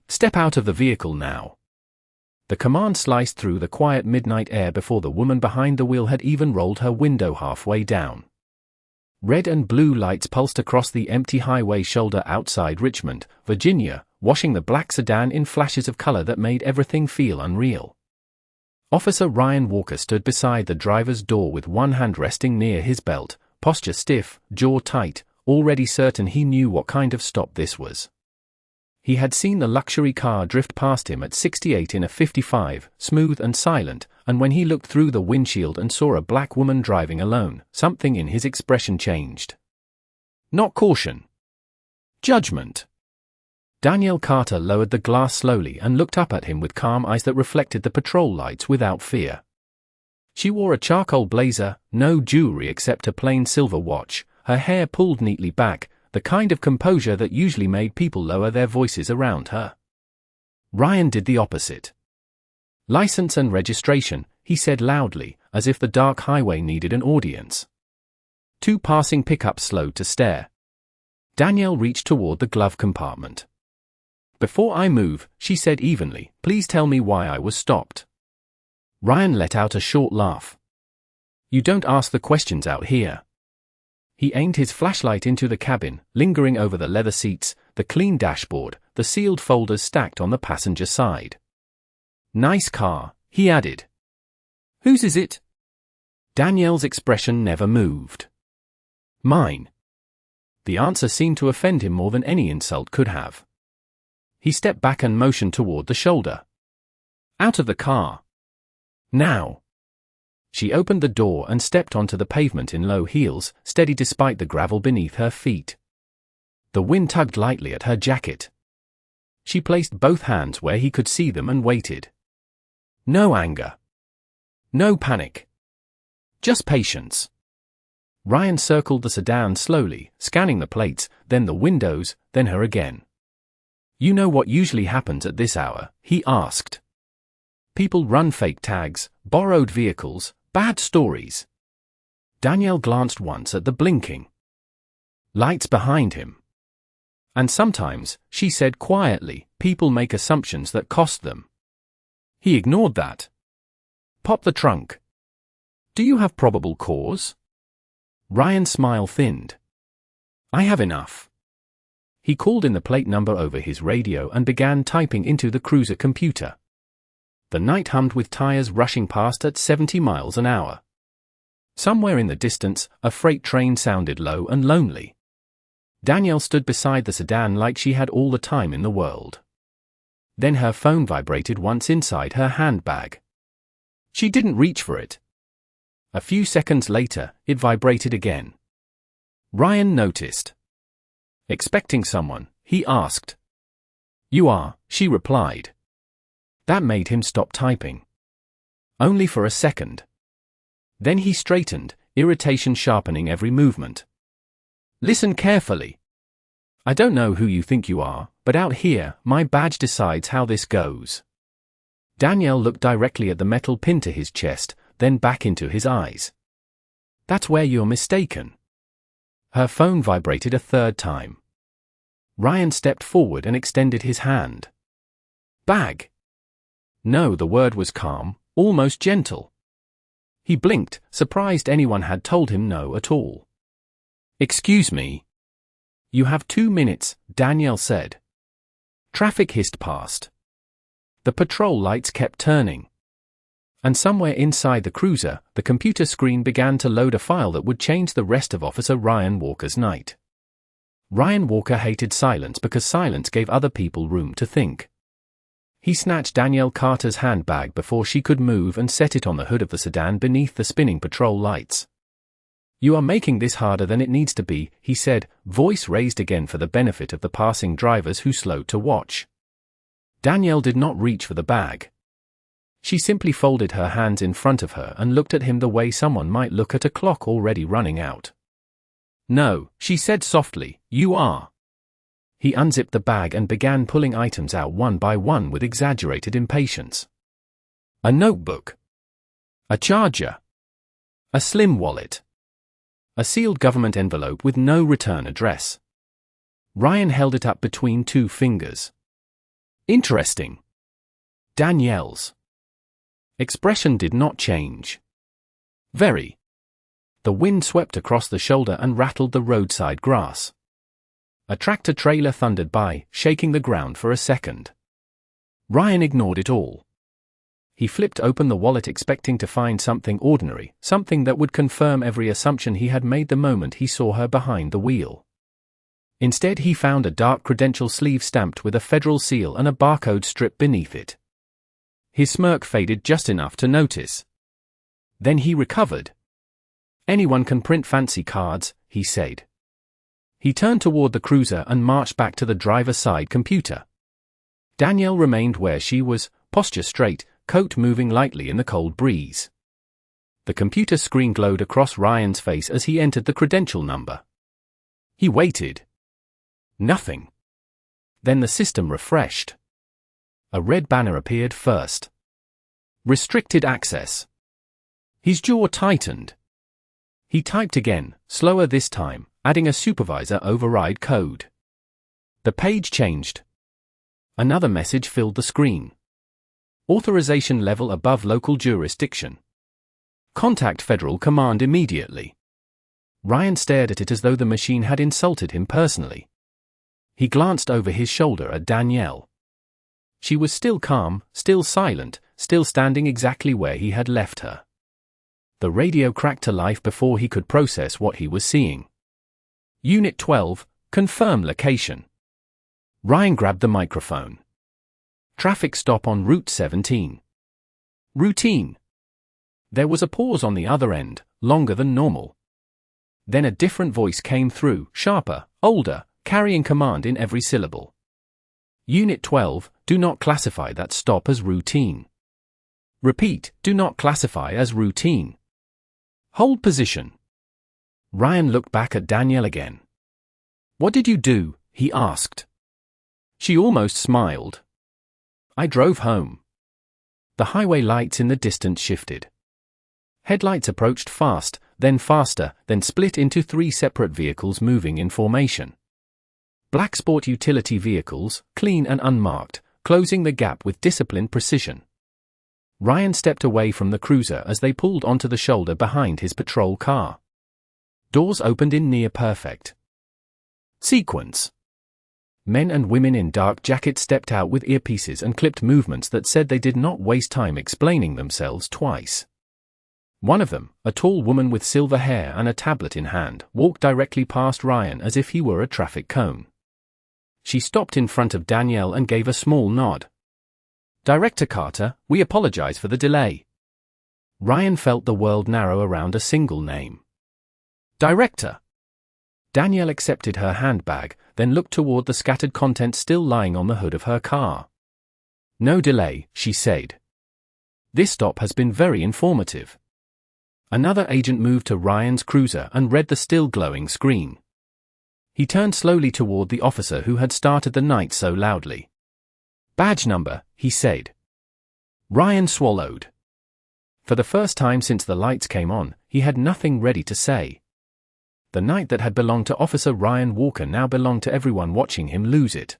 Step out of the vehicle now." The command sliced through the quiet midnight air before the woman behind the wheel had even rolled her window halfway down. Red and blue lights pulsed across the empty highway shoulder outside Richmond, Virginia, washing the black sedan in flashes of color that made everything feel unreal. Officer Ryan Walker stood beside the driver's door with one hand resting near his belt, posture stiff, jaw tight, already certain he knew what kind of stop this was. He had seen the luxury car drift past him at 68 in a 55, smooth and silent, and when he looked through the windshield and saw a black woman driving alone, something in his expression changed. Not caution. Judgment. Danielle Carter lowered the glass slowly and looked up at him with calm eyes that reflected the patrol lights without fear. She wore a charcoal blazer, no jewelry except a plain silver watch, her hair pulled neatly back, the kind of composure that usually made people lower their voices around her. Ryan did the opposite. "License and registration," he said loudly, as if the dark highway needed an audience. Two passing pickups slowed to stare. Danielle reached toward the glove compartment. "Before I move," she said evenly, "please tell me why I was stopped." Ryan let out a short laugh. "You don't ask the questions out here." He aimed his flashlight into the cabin, lingering over the leather seats, the clean dashboard, the sealed folders stacked on the passenger side. "Nice car," he added. "Whose is it?" Danielle's expression never moved. "Mine." The answer seemed to offend him more than any insult could have. He stepped back and motioned toward the shoulder. "Out of the car. Now." She opened the door and stepped onto the pavement in low heels, steady despite the gravel beneath her feet. The wind tugged lightly at her jacket. She placed both hands where he could see them and waited. No anger. No panic. Just patience. Ryan circled the sedan slowly, scanning the plates, then the windows, then her again. "You know what usually happens at this hour?" he asked. "People run fake tags, borrowed vehicles, bad stories." Danielle glanced once at the blinking lights behind him. "And sometimes," she said quietly, "people make assumptions that cost them." He ignored that. "Pop the trunk." "Do you have probable cause?" Ryan's smile thinned. "I have enough." He called in the plate number over his radio and began typing into the cruiser computer. The night hummed with tires rushing past at 70 miles an hour. Somewhere in the distance, a freight train sounded low and lonely. Danielle stood beside the sedan like she had all the time in the world. Then her phone vibrated once inside her handbag. She didn't reach for it. A few seconds later, it vibrated again. Ryan noticed. "Expecting someone?" he asked. "You are," she replied. That made him stop typing. Only for a second. Then he straightened, irritation sharpening every movement. "Listen carefully. I don't know who you think you are, but out here, my badge decides how this goes." Danielle looked directly at the metal pin to his chest, then back into his eyes. "That's where you're mistaken." Her phone vibrated a third time. Ryan stepped forward and extended his hand. "Bag." No, the word was calm, almost gentle. He blinked, surprised anyone had told him no at all. "Excuse me." "You have 2 minutes," Danielle said. Traffic hissed past. The patrol lights kept turning. And somewhere inside the cruiser, the computer screen began to load a file that would change the rest of Officer Ryan Walker's night. Ryan Walker hated silence because silence gave other people room to think. He snatched Danielle Carter's handbag before she could move and set it on the hood of the sedan beneath the spinning patrol lights. "You are making this harder than it needs to be," he said, voice raised again for the benefit of the passing drivers who slowed to watch. Danielle did not reach for the bag. She simply folded her hands in front of her and looked at him the way someone might look at a clock already running out. "No," she said softly, "you are." He unzipped the bag and began pulling items out one by one with exaggerated impatience. A notebook. A charger. A slim wallet. A sealed government envelope with no return address. Ryan held it up between two fingers. Interesting. Danielle's expression did not change. Very. The wind swept across the shoulder and rattled the roadside grass. A tractor-trailer thundered by, shaking the ground for a second. Ryan ignored it all. He flipped open the wallet expecting to find something ordinary, something that would confirm every assumption he had made the moment he saw her behind the wheel. Instead he found a dark credential sleeve stamped with a federal seal and a barcode strip beneath it. His smirk faded just enough to notice. Then he recovered. "Anyone can print fancy cards," he said. He turned toward the cruiser and marched back to the driver's side computer. Danielle remained where she was, posture straight, coat moving lightly in the cold breeze. The computer screen glowed across Ryan's face as he entered the credential number. He waited. Nothing. Then the system refreshed. A red banner appeared first. Restricted access. His jaw tightened. He typed again, slower this time, adding a supervisor override code. The page changed. Another message filled the screen. Authorization level above local jurisdiction. Contact Federal Command immediately. Ryan stared at it as though the machine had insulted him personally. He glanced over his shoulder at Danielle. She was still calm, still silent, still standing exactly where he had left her. The radio cracked to life before he could process what he was seeing. Unit 12, confirm location. Ryan grabbed the microphone. Traffic stop on Route 17. Routine. There was a pause on the other end, longer than normal. Then a different voice came through, sharper, older, carrying command in every syllable. Unit 12, do not classify that stop as routine. Repeat, do not classify as routine. Hold position. Ryan looked back at Danielle again. What did you do? He asked. She almost smiled. I drove home. The highway lights in the distance shifted. Headlights approached fast, then faster, then split into 3 separate vehicles moving in formation. Black sport utility vehicles, clean and unmarked, closing the gap with disciplined precision. Ryan stepped away from the cruiser as they pulled onto the shoulder behind his patrol car. Doors opened in near-perfect sequence. Men and women in dark jackets stepped out with earpieces and clipped movements that said they did not waste time explaining themselves twice. One of them, a tall woman with silver hair and a tablet in hand, walked directly past Ryan as if he were a traffic cone. She stopped in front of Danielle and gave a small nod. Director Carter, we apologize for the delay. Ryan felt the world narrow around a single name. Director. Danielle accepted her handbag, then looked toward the scattered contents still lying on the hood of her car. No delay, she said. This stop has been very informative. Another agent moved to Ryan's cruiser and read the still glowing screen. He turned slowly toward the officer who had started the night so loudly. Badge number, he said. Ryan swallowed. For the first time since the lights came on, he had nothing ready to say. The night that had belonged to Officer Ryan Walker now belonged to everyone watching him lose it.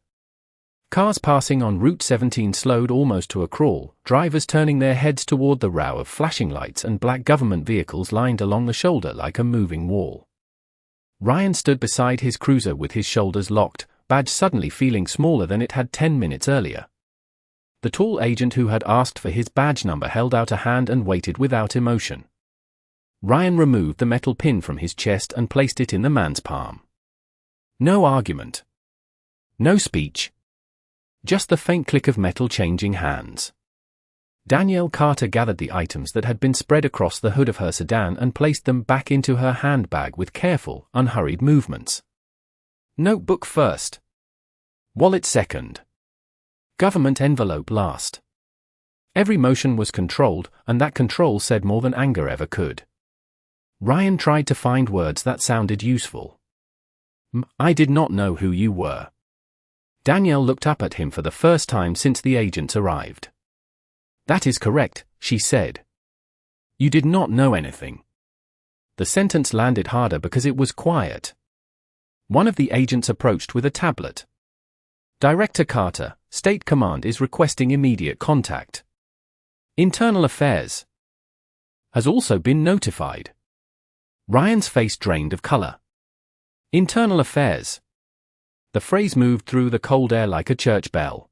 Cars passing on Route 17 slowed almost to a crawl, drivers turning their heads toward the row of flashing lights and black government vehicles lined along the shoulder like a moving wall. Ryan stood beside his cruiser with his shoulders locked, badge suddenly feeling smaller than it had 10 minutes earlier. The tall agent who had asked for his badge number held out a hand and waited without emotion. Ryan removed the metal pin from his chest and placed it in the man's palm. No argument. No speech. Just the faint click of metal changing hands. Danielle Carter gathered the items that had been spread across the hood of her sedan and placed them back into her handbag with careful, unhurried movements. Notebook first. Wallet second. Government envelope last. Every motion was controlled, and that control said more than anger ever could. Ryan tried to find words that sounded useful. I did not know who you were. Danielle looked up at him for the first time since the agents arrived. That is correct, she said. You did not know anything. The sentence landed harder because it was quiet. One of the agents approached with a tablet. Director Carter, State Command is requesting immediate contact. Internal Affairs has also been notified. Ryan's face drained of color. Internal Affairs. The phrase moved through the cold air like a church bell.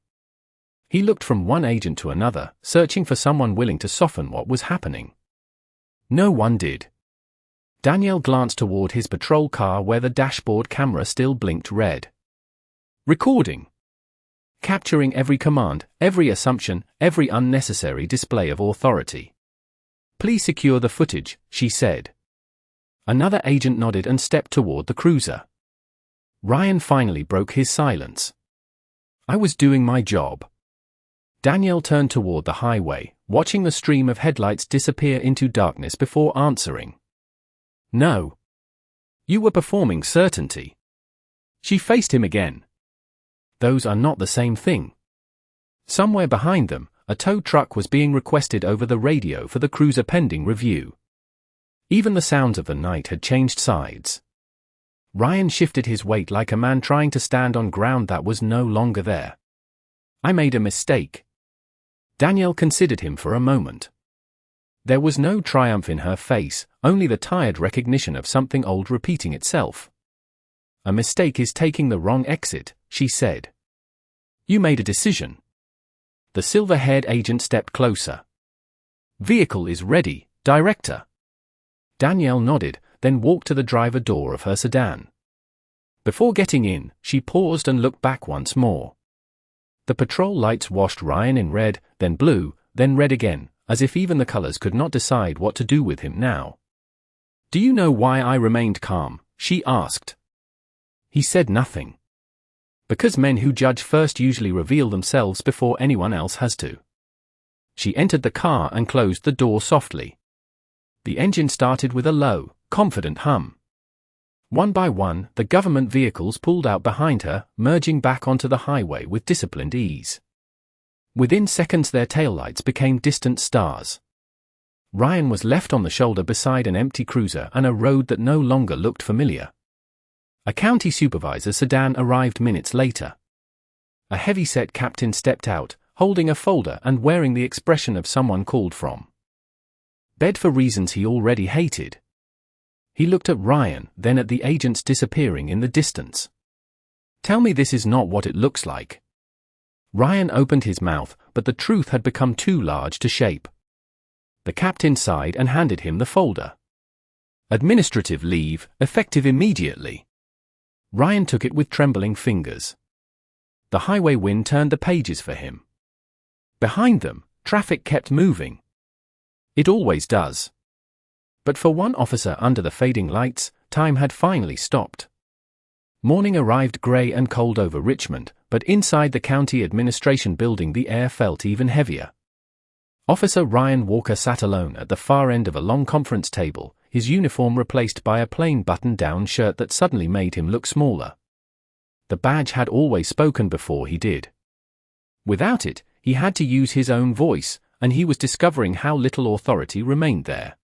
He looked from one agent to another, searching for someone willing to soften what was happening. No one did. Daniel glanced toward his patrol car where the dashboard camera still blinked red. Recording. Capturing every command, every assumption, every unnecessary display of authority. Please secure the footage, she said. Another agent nodded and stepped toward the cruiser. Ryan finally broke his silence. I was doing my job. Daniel turned toward the highway, watching the stream of headlights disappear into darkness before answering. No. You were performing certainty. She faced him again. Those are not the same thing. Somewhere behind them, a tow truck was being requested over the radio for the cruiser pending review. Even the sounds of the night had changed sides. Ryan shifted his weight like a man trying to stand on ground that was no longer there. I made a mistake. Danielle considered him for a moment. There was no triumph in her face, only the tired recognition of something old repeating itself. A mistake is taking the wrong exit, she said. You made a decision. The silver-haired agent stepped closer. Vehicle is ready, Director. Danielle nodded, then walked to the driver door of her sedan. Before getting in, she paused and looked back once more. The patrol lights washed Ryan in red, then blue, then red again, as if even the colors could not decide what to do with him now. Do you know why I remained calm? She asked. He said nothing. Because men who judge first usually reveal themselves before anyone else has to. She entered the car and closed the door softly. The engine started with a low, confident hum. One by one, the government vehicles pulled out behind her, merging back onto the highway with disciplined ease. Within seconds their taillights became distant stars. Ryan was left on the shoulder beside an empty cruiser and a road that no longer looked familiar. A county supervisor's sedan arrived minutes later. A heavy-set captain stepped out, holding a folder and wearing the expression of someone called from bed for reasons he already hated. He looked at Ryan, then at the agents disappearing in the distance. Tell me this is not what it looks like. Ryan opened his mouth, but the truth had become too large to shape. The captain sighed and handed him the folder. Administrative leave, effective immediately. Ryan took it with trembling fingers. The highway wind turned the pages for him. Behind them, traffic kept moving. It always does. But for one officer under the fading lights, time had finally stopped. Morning arrived gray and cold over Richmond, but inside the county administration building the air felt even heavier. Officer Ryan Walker sat alone at the far end of a long conference table, his uniform replaced by a plain button-down shirt that suddenly made him look smaller. The badge had always spoken before he did. Without it, he had to use his own voice, and he was discovering how little authority remained there.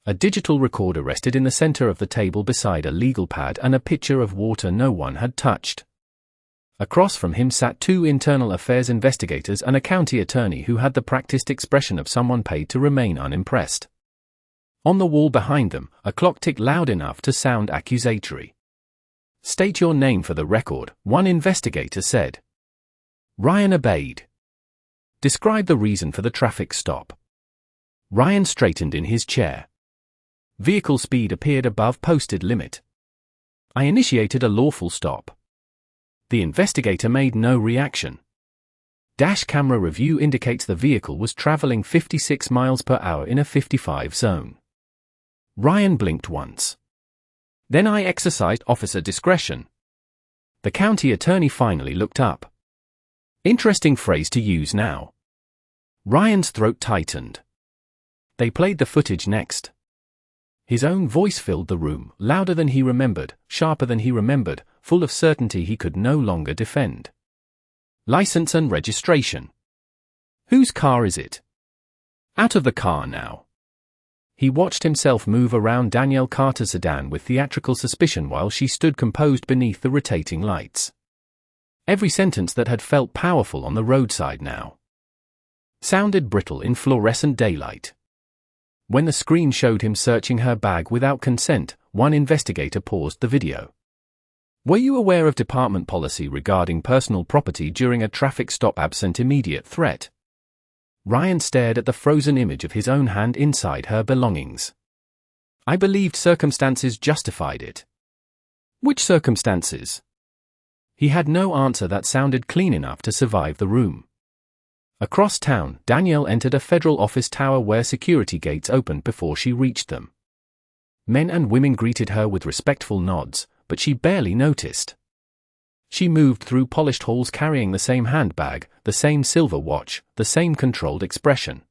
A digital recorder rested in the center of the table beside a legal pad and a pitcher of water no one had touched. Across from him sat two internal affairs investigators and a county attorney who had the practiced expression of someone paid to remain unimpressed. On the wall behind them, a clock ticked loud enough to sound accusatory. State your name for the record, one investigator said. Ryan obeyed. Describe the reason for the traffic stop. Ryan straightened in his chair. Vehicle speed appeared above posted limit. I initiated a lawful stop. The investigator made no reaction. Dash camera review indicates the vehicle was traveling 56 miles per hour in a 55 zone. Ryan blinked once. Then I exercised officer discretion. The county attorney finally looked up. Interesting phrase to use now. Ryan's throat tightened. They played the footage next. His own voice filled the room, louder than he remembered, sharper than he remembered, full of certainty he could no longer defend. License and registration. Whose car is it? Out of the car now. He watched himself move around Danielle Carter's sedan with theatrical suspicion while she stood composed beneath the rotating lights. Every sentence that had felt powerful on the roadside now sounded brittle in fluorescent daylight. When the screen showed him searching her bag without consent, one investigator paused the video. "Were you aware of department policy regarding personal property during a traffic stop absent immediate threat?" Ryan stared at the frozen image of his own hand inside her belongings. "I believed circumstances justified it." "Which circumstances?" He had no answer that sounded clean enough to survive the room. Across town, Danielle entered a federal office tower where security gates opened before she reached them. Men and women greeted her with respectful nods, but she barely noticed. She moved through polished halls carrying the same handbag, the same silver watch, the same controlled expression.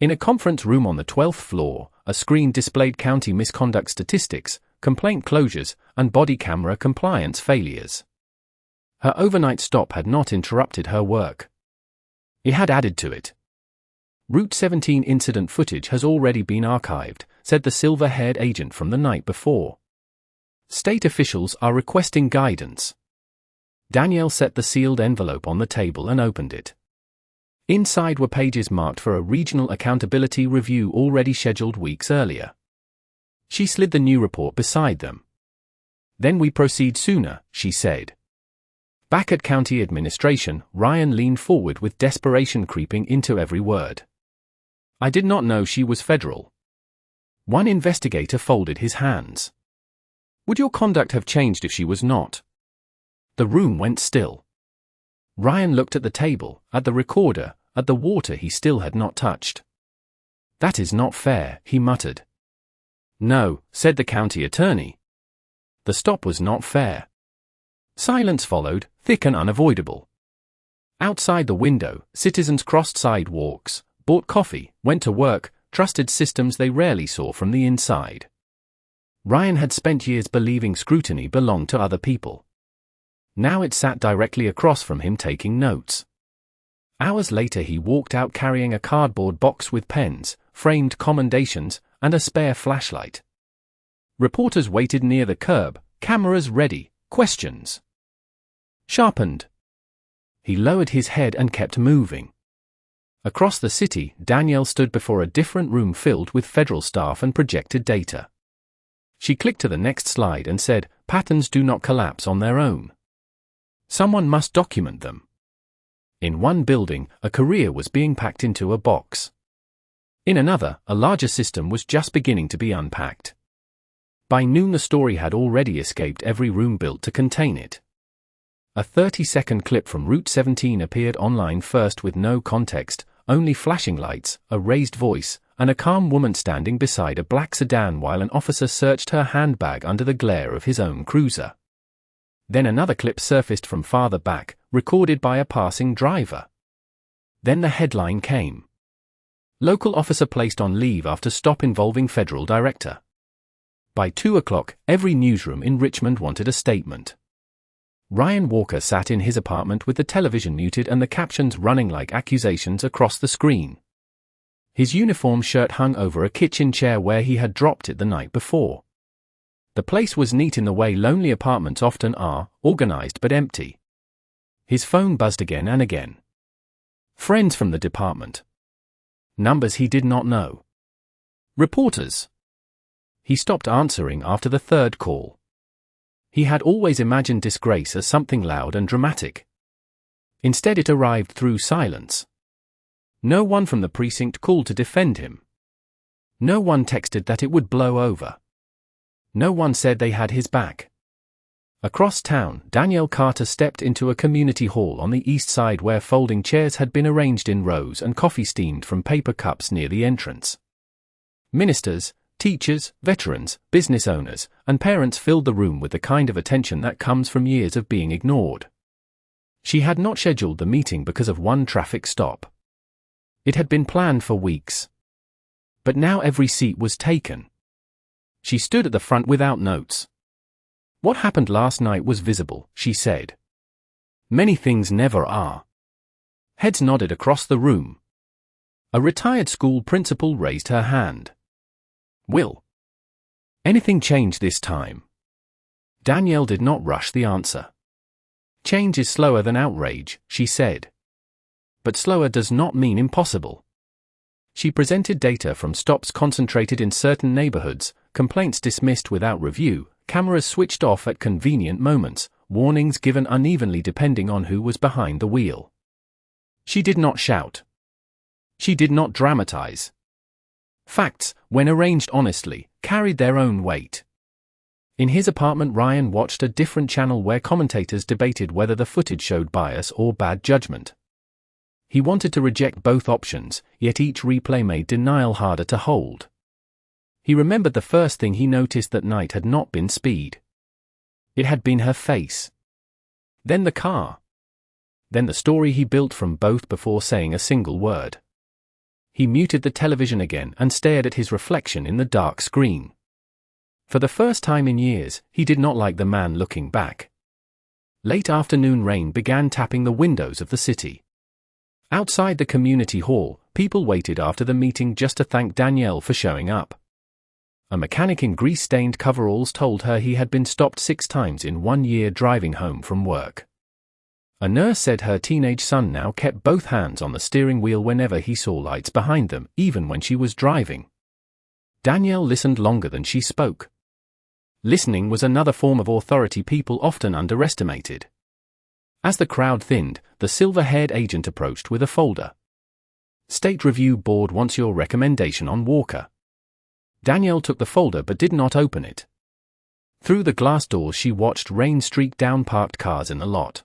In a conference room on the 12th floor, a screen displayed county misconduct statistics, complaint closures, and body camera compliance failures. Her overnight stop had not interrupted her work. It had added to it. "Route 17 incident footage has already been archived," said the silver-haired agent from the night before. "State officials are requesting guidance." Danielle set the sealed envelope on the table and opened it. Inside were pages marked for a regional accountability review already scheduled weeks earlier. She slid the new report beside them. "Then we proceed sooner," she said. Back at county administration, Ryan leaned forward with desperation creeping into every word. "I did not know she was federal." One investigator folded his hands. "Would your conduct have changed if she was not?" The room went still. Ryan looked at the table, at the recorder, at the water he still had not touched. "That is not fair," he muttered. "No," said the county attorney. "The stop was not fair." Silence followed, thick and unavoidable. Outside the window, citizens crossed sidewalks, bought coffee, went to work, trusted systems they rarely saw from the inside. Ryan had spent years believing scrutiny belonged to other people. Now it sat directly across from him taking notes. Hours later he walked out carrying a cardboard box with pens, framed commendations, and a spare flashlight. Reporters waited near the curb, cameras ready, questions sharpened. He lowered his head and kept moving. Across the city, Danielle stood before a different room filled with federal staff and projected data. She clicked to the next slide and said, "Patterns do not collapse on their own. Someone must document them." In one building, a career was being packed into a box. In another, a larger system was just beginning to be unpacked. By noon the story had already escaped every room built to contain it. A 30-second clip from Route 17 appeared online first with no context, only flashing lights, a raised voice, and a calm woman standing beside a black sedan while an officer searched her handbag under the glare of his own cruiser. Then another clip surfaced from farther back, recorded by a passing driver. Then the headline came. "Local officer placed on leave after stop involving federal director." By 2 o'clock, every newsroom in Richmond wanted a statement. Ryan Walker sat in his apartment with the television muted and the captions running like accusations across the screen. His uniform shirt hung over a kitchen chair where he had dropped it the night before. The place was neat in the way lonely apartments often are, organized but empty. His phone buzzed again and again. Friends from the department. Numbers he did not know. Reporters. He stopped answering after the third call. He had always imagined disgrace as something loud and dramatic. Instead it arrived through silence. No one from the precinct called to defend him. No one texted that it would blow over. No one said they had his back. Across town, Danielle Carter stepped into a community hall on the east side where folding chairs had been arranged in rows and coffee steamed from paper cups near the entrance. Ministers, teachers, veterans, business owners, and parents filled the room with the kind of attention that comes from years of being ignored. She had not scheduled the meeting because of one traffic stop. It had been planned for weeks. But now every seat was taken. She stood at the front without notes. "What happened last night was visible," she said. "Many things never are." Heads nodded across the room. A retired school principal raised her hand. "Will anything change this time?" Danielle did not rush the answer. Change is slower than outrage, she said. But slower does not mean impossible. She presented data from stops concentrated in certain neighborhoods, complaints dismissed without review, cameras switched off at convenient moments, warnings given unevenly depending on who was behind the wheel. She did not shout. She did not dramatize. Facts, when arranged honestly, carried their own weight. In his apartment, Ryan watched a different channel where commentators debated whether the footage showed bias or bad judgment. He wanted to reject both options, yet each replay made denial harder to hold. He remembered the first thing he noticed that night had not been speed. It had been her face. Then the car. Then the story he built from both before saying a single word. He muted the television again and stared at his reflection in the dark screen. For the first time in years, he did not like the man looking back. Late afternoon rain began tapping the windows of the city. Outside the community hall, people waited after the meeting just to thank Danielle for showing up. A mechanic in grease-stained coveralls told her he had been stopped 6 times in 1 year driving home from work. A nurse said her teenage son now kept both hands on the steering wheel whenever he saw lights behind them, even when she was driving. Danielle listened longer than she spoke. Listening was another form of authority people often underestimated. As the crowd thinned, the silver-haired agent approached with a folder. State Review Board wants your recommendation on Walker. Danielle took the folder but did not open it. Through the glass doors she watched rain streak down parked cars in the lot.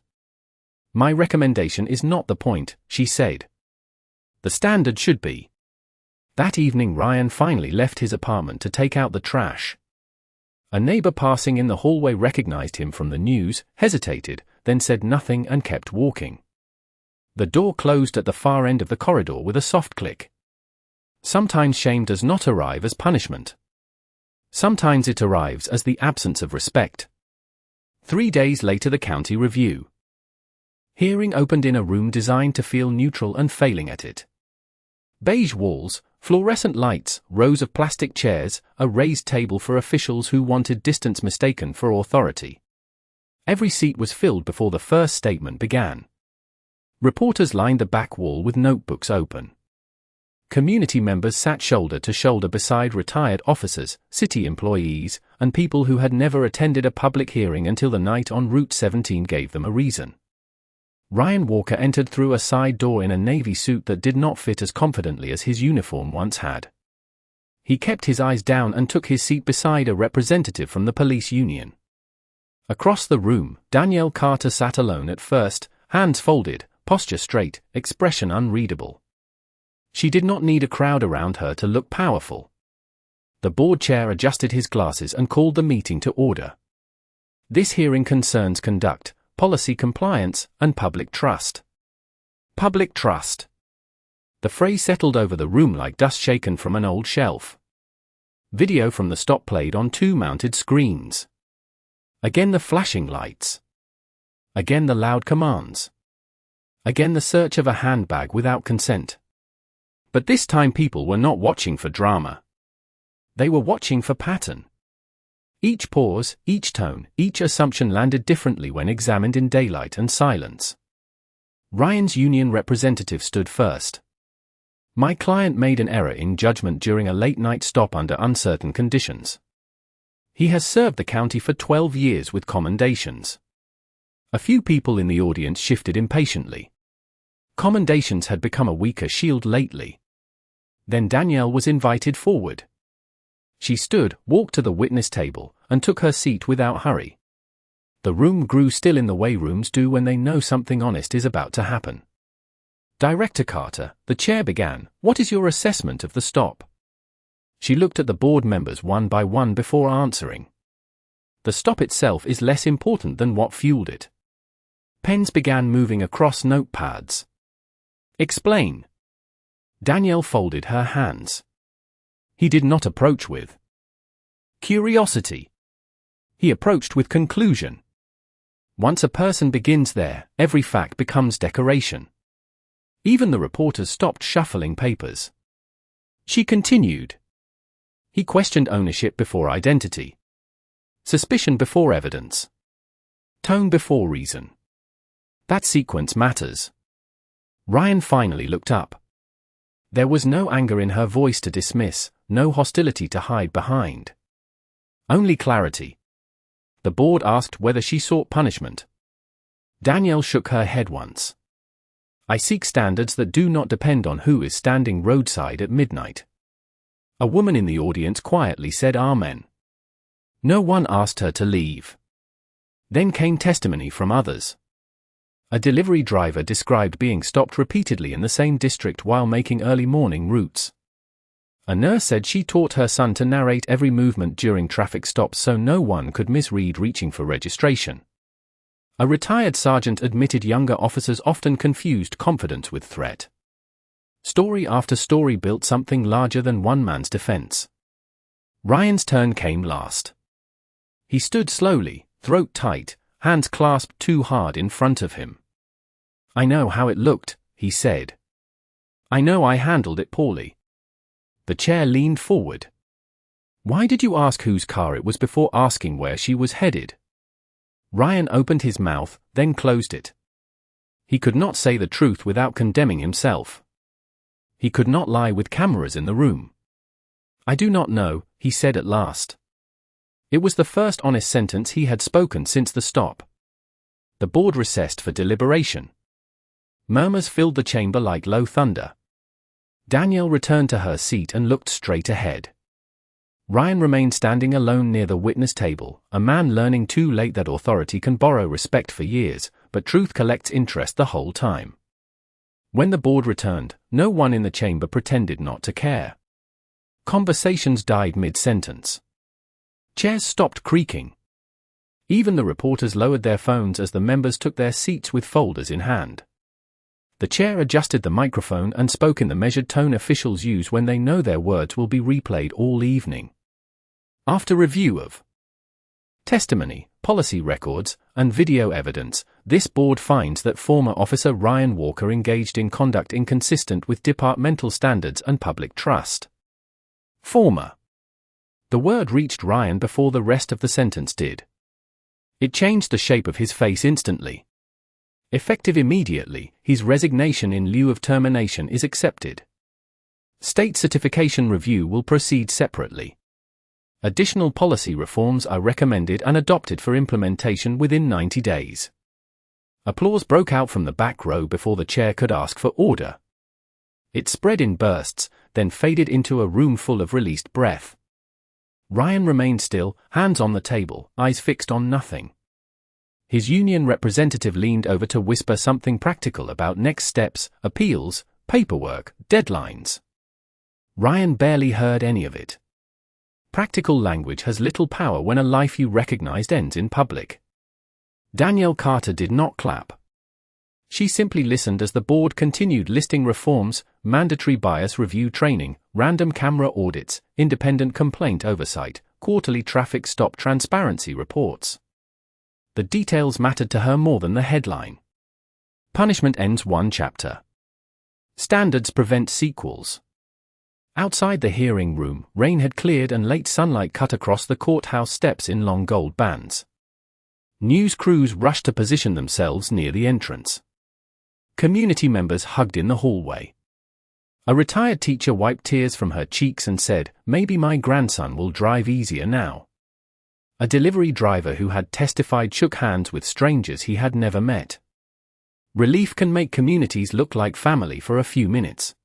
My recommendation is not the point, she said. The standard should be. That evening Ryan finally left his apartment to take out the trash. A neighbor passing in the hallway recognized him from the news, hesitated, then said nothing and kept walking. The door closed at the far end of the corridor with a soft click. Sometimes shame does not arrive as punishment. Sometimes it arrives as the absence of respect. 3 days later, the county review hearing opened in a room designed to feel neutral and failing at it. Beige walls, fluorescent lights, rows of plastic chairs, a raised table for officials who wanted distance mistaken for authority. Every seat was filled before the first statement began. Reporters lined the back wall with notebooks open. Community members sat shoulder to shoulder beside retired officers, city employees, and people who had never attended a public hearing until the night on Route 17 gave them a reason. Ryan Walker entered through a side door in a navy suit that did not fit as confidently as his uniform once had. He kept his eyes down and took his seat beside a representative from the police union. Across the room, Danielle Carter sat alone at first, hands folded, posture straight, expression unreadable. She did not need a crowd around her to look powerful. The board chair adjusted his glasses and called the meeting to order. This hearing concerns conduct, policy compliance, and public trust. Public trust. The phrase settled over the room like dust shaken from an old shelf. Video from the stop played on 2 mounted screens. Again the flashing lights. Again the loud commands. Again the search of a handbag without consent. But this time people were not watching for drama. They were watching for pattern. Each pause, each tone, each assumption landed differently when examined in daylight and silence. Ryan's union representative stood first. My client made an error in judgment during a late-night stop under uncertain conditions. He has served the county for 12 years with commendations. A few people in the audience shifted impatiently. Commendations had become a weaker shield lately. Then Danielle was invited forward. She stood, walked to the witness table, and took her seat without hurry. The room grew still in the way rooms do when they know something honest is about to happen. Director Carter, the chair began, what is your assessment of the stop? She looked at the board members one by one before answering. The stop itself is less important than what fueled it. Pens began moving across notepads. Explain. Danielle folded her hands. He did not approach with curiosity. He approached with conclusion. Once a person begins there, every fact becomes decoration. Even the reporters stopped shuffling papers. She continued. He questioned ownership before identity. Suspicion before evidence. Tone before reason. That sequence matters. Ryan finally looked up. There was no anger in her voice to dismiss, no hostility to hide behind. Only clarity. The board asked whether she sought punishment. Danielle shook her head once. I seek standards that do not depend on who is standing roadside at midnight. A woman in the audience quietly said amen. No one asked her to leave. Then came testimony from others. A delivery driver described being stopped repeatedly in the same district while making early morning routes. A nurse said she taught her son to narrate every movement during traffic stops so no one could misread reaching for registration. A retired sergeant admitted younger officers often confused confidence with threat. Story after story built something larger than one man's defense. Ryan's turn came last. He stood slowly, throat tight, hands clasped too hard in front of him. I know how it looked, he said. I know I handled it poorly. The chair leaned forward. Why did you ask whose car it was before asking where she was headed? Ryan opened his mouth, then closed it. He could not say the truth without condemning himself. He could not lie with cameras in the room. I do not know, he said at last. It was the first honest sentence he had spoken since the stop. The board recessed for deliberation. Murmurs filled the chamber like low thunder. Danielle returned to her seat and looked straight ahead. Ryan remained standing alone near the witness table, a man learning too late that authority can borrow respect for years, but truth collects interest the whole time. When the board returned, no one in the chamber pretended not to care. Conversations died mid-sentence. Chairs stopped creaking. Even the reporters lowered their phones as the members took their seats with folders in hand. The chair adjusted the microphone and spoke in the measured tone officials use when they know their words will be replayed all evening. After review of testimony, policy records, and video evidence, this board finds that former Officer Ryan Walker engaged in conduct inconsistent with departmental standards and public trust. Former. The word reached Ryan before the rest of the sentence did. It changed the shape of his face instantly. Effective immediately, his resignation in lieu of termination is accepted. State certification review will proceed separately. Additional policy reforms are recommended and adopted for implementation within 90 days. Applause broke out from the back row before the chair could ask for order. It spread in bursts, then faded into a room full of released breath. Ryan remained still, hands on the table, eyes fixed on nothing. His union representative leaned over to whisper something practical about next steps, appeals, paperwork, deadlines. Ryan barely heard any of it. Practical language has little power when a life you recognized ends in public. Danielle Carter did not clap. She simply listened as the board continued listing reforms, mandatory bias review training, random camera audits, independent complaint oversight, quarterly traffic stop transparency reports. The details mattered to her more than the headline. Punishment ends one chapter. Standards prevent sequels. Outside the hearing room, rain had cleared and late sunlight cut across the courthouse steps in long gold bands. News crews rushed to position themselves near the entrance. Community members hugged in the hallway. A retired teacher wiped tears from her cheeks and said, "Maybe my grandson will drive easier now." A delivery driver who had testified shook hands with strangers he had never met. Relief can make communities look like family for a few minutes.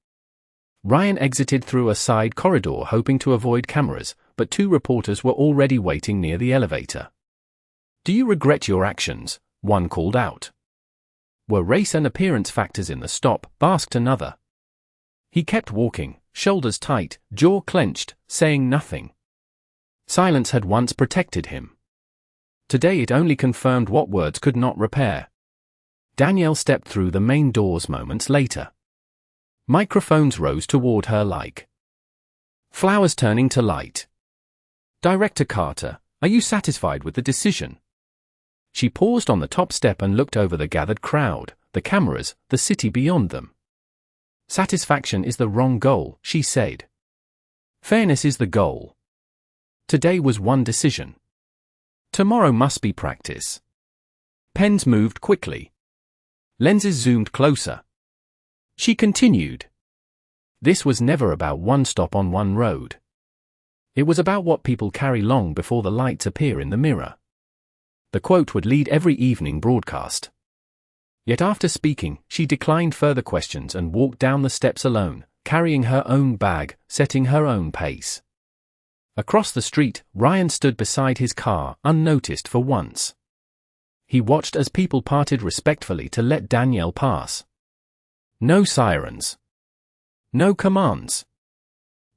Ryan exited through a side corridor hoping to avoid cameras, but two reporters were already waiting near the elevator. "Do you regret your actions?" one called out. "Were race and appearance factors in the stop?" asked another. He kept walking, shoulders tight, jaw clenched, saying nothing. Silence had once protected him. Today it only confirmed what words could not repair. Danielle stepped through the main doors moments later. Microphones rose toward her like flowers turning to light. "Director Carter, are you satisfied with the decision?" She paused on the top step and looked over the gathered crowd, the cameras, the city beyond them. "Satisfaction is the wrong goal," she said. "Fairness is the goal. Today was one decision. Tomorrow must be practice." Pens moved quickly. Lenses zoomed closer. She continued. This was never about one stop on one road. It was about what people carry long before the lights appear in the mirror. The quote would lead every evening broadcast. Yet after speaking, she declined further questions and walked down the steps alone, carrying her own bag, setting her own pace. Across the street, Ryan stood beside his car, unnoticed for once. He watched as people parted respectfully to let Danielle pass. No sirens. No commands.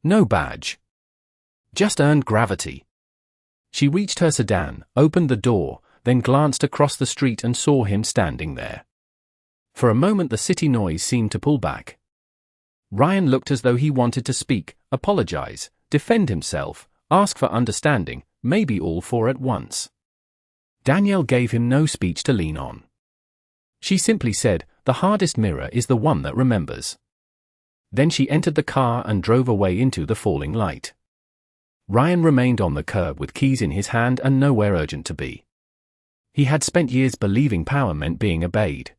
No badge. Just earned gravity. She reached her sedan, opened the door, then glanced across the street and saw him standing there. For a moment the city noise seemed to pull back. Ryan looked as though he wanted to speak, apologize, defend himself, ask for understanding, maybe all four at once. Danielle gave him no speech to lean on. She simply said, "The hardest mirror is the one that remembers." Then she entered the car and drove away into the falling light. Ryan remained on the curb with keys in his hand and nowhere urgent to be. He had spent years believing power meant being obeyed.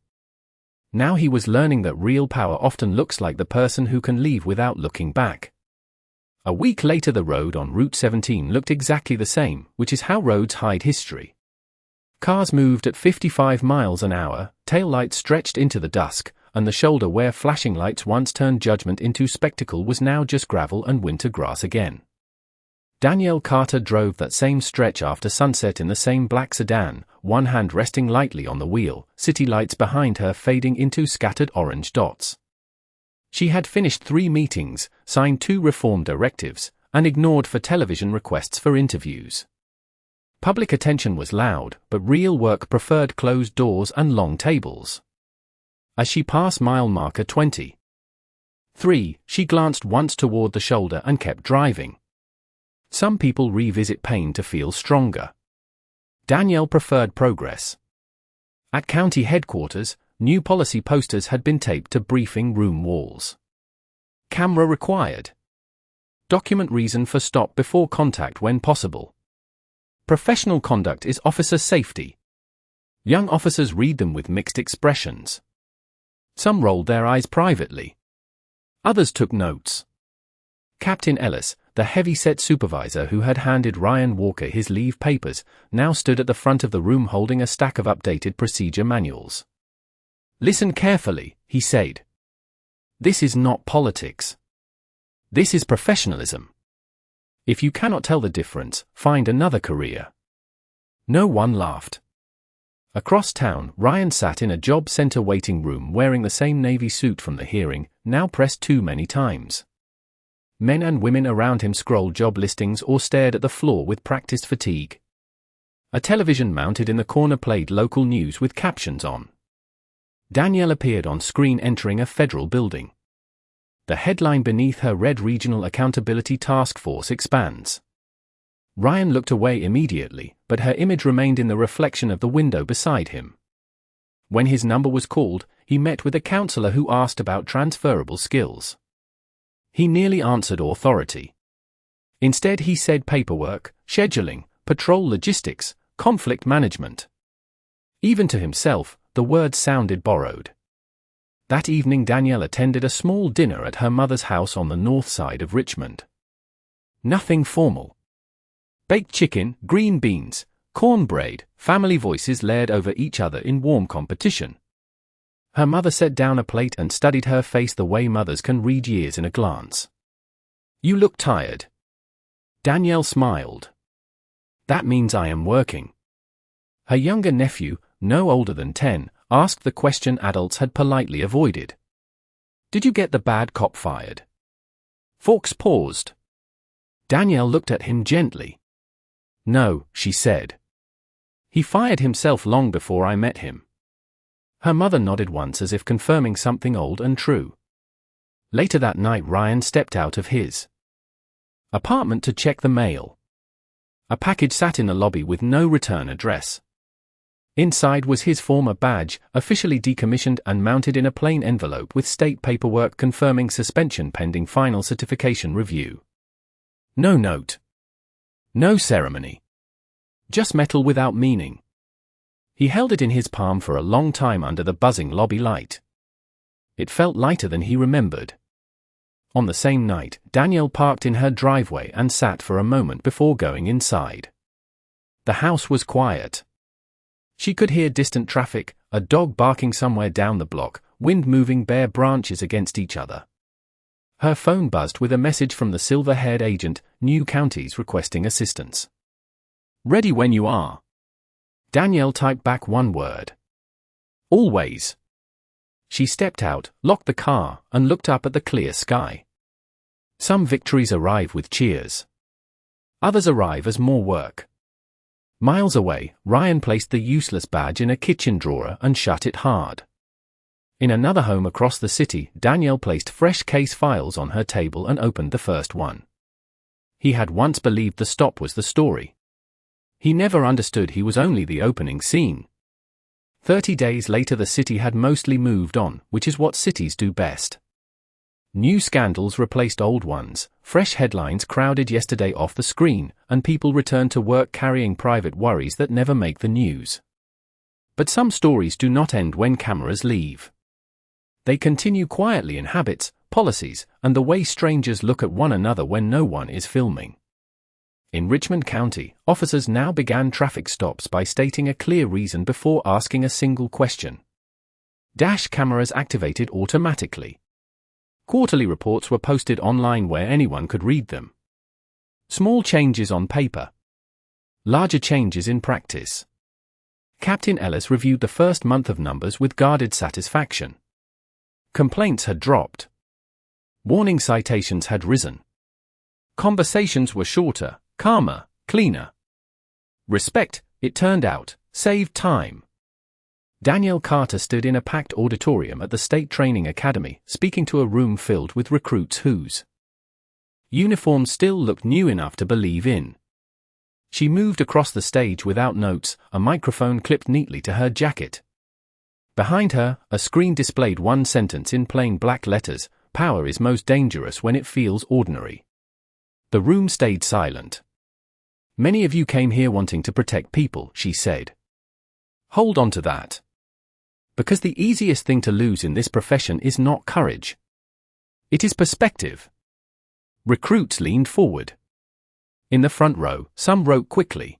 Now he was learning that real power often looks like the person who can leave without looking back. A week later the road on Route 17 looked exactly the same, which is how roads hide history. Cars moved at 55 miles an hour, taillights stretched into the dusk, and the shoulder where flashing lights once turned judgment into spectacle was now just gravel and winter grass again. Danielle Carter drove that same stretch after sunset in the same black sedan, one hand resting lightly on the wheel, city lights behind her fading into scattered orange dots. She had finished 3 meetings, signed 2 reform directives, and ignored for television requests for interviews. Public attention was loud, but real work preferred closed doors and long tables. As she passed mile marker 23, she glanced once toward the shoulder and kept driving. Some people revisit pain to feel stronger. Danielle preferred progress. At county headquarters, new policy posters had been taped to briefing room walls. Camera required. Document reason for stop before contact when possible. Professional conduct is officer safety. Young officers read them with mixed expressions. Some rolled their eyes privately. Others took notes. Captain Ellis, the heavy-set supervisor who had handed Ryan Walker his leave papers, now stood at the front of the room holding a stack of updated procedure manuals. "Listen carefully," he said. "This is not politics. This is professionalism. If you cannot tell the difference, find another career." No one laughed. Across town, Ryan sat in a job center waiting room wearing the same navy suit from the hearing, now pressed too many times. Men and women around him scrolled job listings or stared at the floor with practiced fatigue. A television mounted in the corner played local news with captions on. Danielle appeared on screen entering a federal building. The headline beneath her read Regional Accountability Task Force expands. Ryan looked away immediately, but her image remained in the reflection of the window beside him. When his number was called, he met with a counselor who asked about transferable skills. He nearly answered authority. Instead he said paperwork, scheduling, patrol logistics, conflict management. Even to himself, the words sounded borrowed. That evening Danielle attended a small dinner at her mother's house on the north side of Richmond. Nothing formal. Baked chicken, green beans, cornbread, family voices layered over each other in warm competition. Her mother set down a plate and studied her face the way mothers can read years in a glance. "You look tired." Danielle smiled. "That means I am working." Her younger nephew, no older than 10, asked the question adults had politely avoided. "Did you get the bad cop fired?" Fawkes paused. Danielle looked at him gently. "No," she said. "He fired himself long before I met him." Her mother nodded once as if confirming something old and true. Later that night Ryan stepped out of his apartment to check the mail. A package sat in the lobby with no return address. Inside was his former badge, officially decommissioned and mounted in a plain envelope with state paperwork confirming suspension pending final certification review. No note. No ceremony. Just metal without meaning. He held it in his palm for a long time under the buzzing lobby light. It felt lighter than he remembered. On the same night, Danielle parked in her driveway and sat for a moment before going inside. The house was quiet. She could hear distant traffic, a dog barking somewhere down the block, wind moving bare branches against each other. Her phone buzzed with a message from the silver-haired agent, new counties requesting assistance. "Ready when you are." Danielle typed back one word. "Always." She stepped out, locked the car, and looked up at the clear sky. Some victories arrive with cheers. Others arrive as more work. Miles away, Ryan placed the useless badge in a kitchen drawer and shut it hard. In another home across the city, Danielle placed fresh case files on her table and opened the first one. He had once believed the stop was the story. He never understood he was only the opening scene. 30 days later the city had mostly moved on, which is what cities do best. New scandals replaced old ones, fresh headlines crowded yesterday off the screen, and people returned to work carrying private worries that never make the news. But some stories do not end when cameras leave. They continue quietly in habits, policies, and the way strangers look at one another when no one is filming. In Richmond County, officers now began traffic stops by stating a clear reason before asking a single question. Dash cameras activated automatically. Quarterly reports were posted online where anyone could read them. Small changes on paper. Larger changes in practice. Captain Ellis reviewed the first month of numbers with guarded satisfaction. Complaints had dropped. Warning citations had risen. Conversations were shorter, calmer, cleaner. Respect, it turned out, saved time. Danielle Carter stood in a packed auditorium at the State Training Academy, speaking to a room filled with recruits whose uniforms still looked new enough to believe in. She moved across the stage without notes, a microphone clipped neatly to her jacket. Behind her, a screen displayed one sentence in plain black letters: "Power is most dangerous when it feels ordinary." The room stayed silent. "Many of you came here wanting to protect people," she said. "Hold on to that. Because the easiest thing to lose in this profession is not courage. It is perspective." Recruits leaned forward. In the front row, some wrote quickly.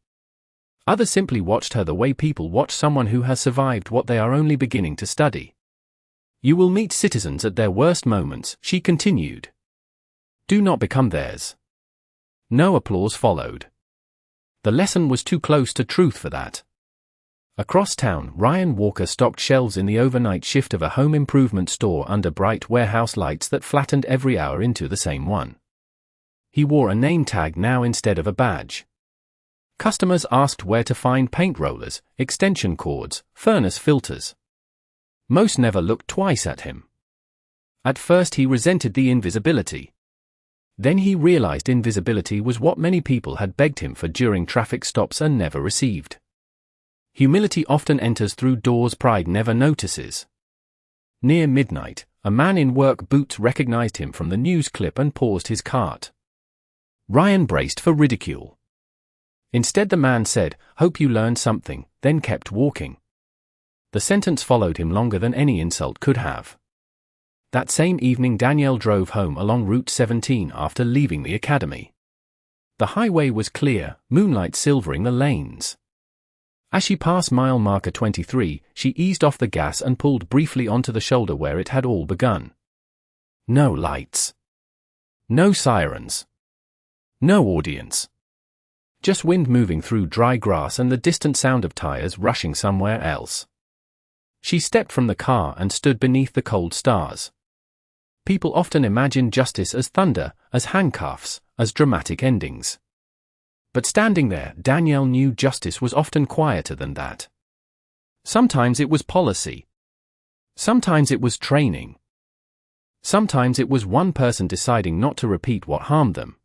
Others simply watched her the way people watch someone who has survived what they are only beginning to study. "You will meet citizens at their worst moments," she continued. "Do not become theirs." No applause followed. The lesson was too close to truth for that. Across town, Ryan Walker stocked shelves in the overnight shift of a home improvement store under bright warehouse lights that flattened every hour into the same one. He wore a name tag now instead of a badge. Customers asked where to find paint rollers, extension cords, furnace filters. Most never looked twice at him. At first he resented the invisibility. Then he realized invisibility was what many people had begged him for during traffic stops and never received. Humility often enters through doors pride never notices. Near midnight, a man in work boots recognized him from the news clip and paused his cart. Ryan braced for ridicule. Instead the man said, "Hope you learned something," then kept walking. The sentence followed him longer than any insult could have. That same evening Danielle drove home along Route 17 after leaving the academy. The highway was clear, moonlight silvering the lanes. As she passed mile marker 23, she eased off the gas and pulled briefly onto the shoulder where it had all begun. No lights. No sirens. No audience. Just wind moving through dry grass and the distant sound of tires rushing somewhere else. She stepped from the car and stood beneath the cold stars. People often imagine justice as thunder, as handcuffs, as dramatic endings. But standing there, Danielle knew justice was often quieter than that. Sometimes it was policy. Sometimes it was training. Sometimes it was one person deciding not to repeat what harmed them.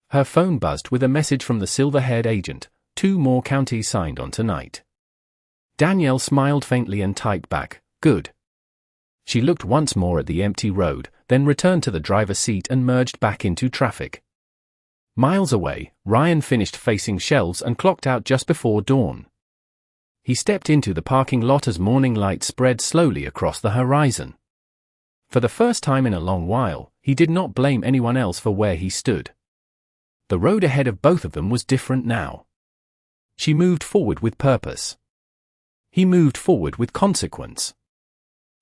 Her phone buzzed with a message from the silver-haired agent: 2 more counties signed on tonight. Danielle smiled faintly and typed back, "Good." She looked once more at the empty road, then returned to the driver's seat and merged back into traffic. Miles away, Ryan finished facing shelves and clocked out just before dawn. He stepped into the parking lot as morning light spread slowly across the horizon. For the first time in a long while, he did not blame anyone else for where he stood. The road ahead of both of them was different now. She moved forward with purpose. He moved forward with consequence.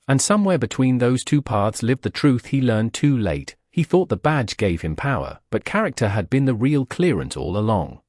And somewhere between those two paths lived the truth he learned too late. He thought the badge gave him power, but character had been the real clearance all along.